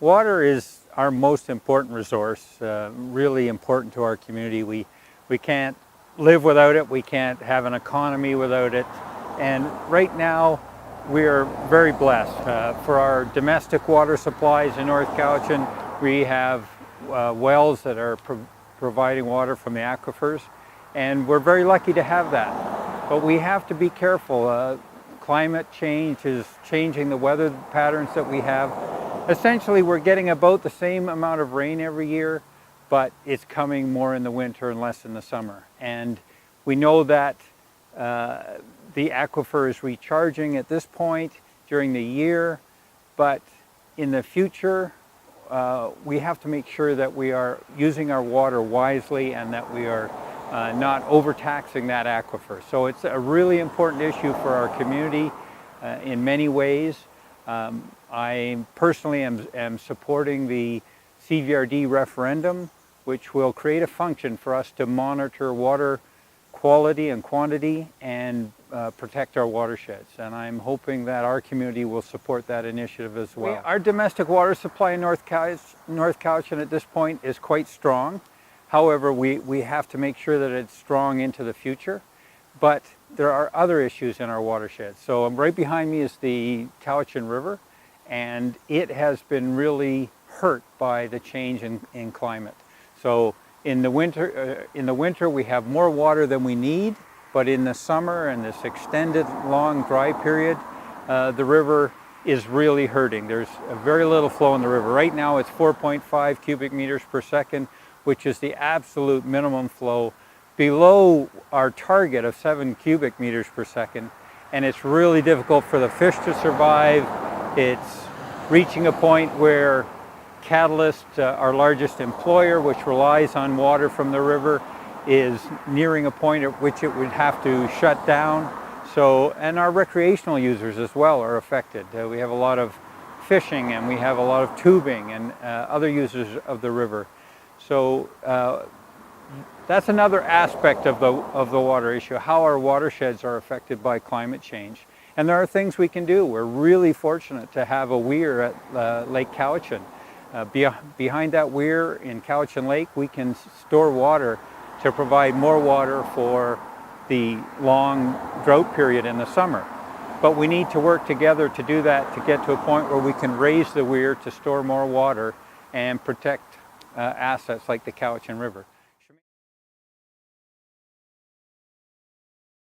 Water is our most important resource, really important to our community. We can't live without it, we can't have an economy without it, and right now we're very blessed. For our domestic water supplies in North Cowichan, we have wells that are providing water from the aquifers, and we're very lucky to have that. But we have to be careful. Climate change is changing the weather patterns that we have. Essentially, we're getting about the same amount of rain every year, but it's coming more in the winter and less in the summer. And we know that the aquifer is recharging at this point during the year, but in the future, we have to make sure that we are using our water wisely and that we are not overtaxing that aquifer. So it's a really important issue for our community in many ways. I personally am supporting the CVRD referendum, which will create a function for us to monitor water quality and quantity and protect our watersheds. And I'm hoping that our community will support that initiative as well. Our domestic water supply in North Cowichan at this point is quite strong. However, we have to make sure that it's strong into the future. But there are other issues in our watershed. So right behind me is the Cowichan River, and it has been really hurt by the change in climate. So in the winter we have more water than we need, but in the summer and this extended long dry period, the river is really hurting. There's very little flow in the river. Right now it's 4.5 cubic meters per second, which is the absolute minimum flow, below our target of 7 cubic meters per second. And it's really difficult for the fish to survive. It's reaching a point where Catalyst, our largest employer, which relies on water from the river, is nearing a point at which it would have to shut down. So, and our recreational users as well are affected. We have a lot of fishing and we have a lot of tubing and other users of the river. So that's another aspect of the water issue, how our watersheds are affected by climate change. And there are things we can do. We're really fortunate to have a weir at Lake Cowichan. Behind that weir in Cowichan Lake, we can store water to provide more water for the long drought period in the summer. But we need to work together to do that, to get to a point where we can raise the weir to store more water and protect assets like the Cowichan River.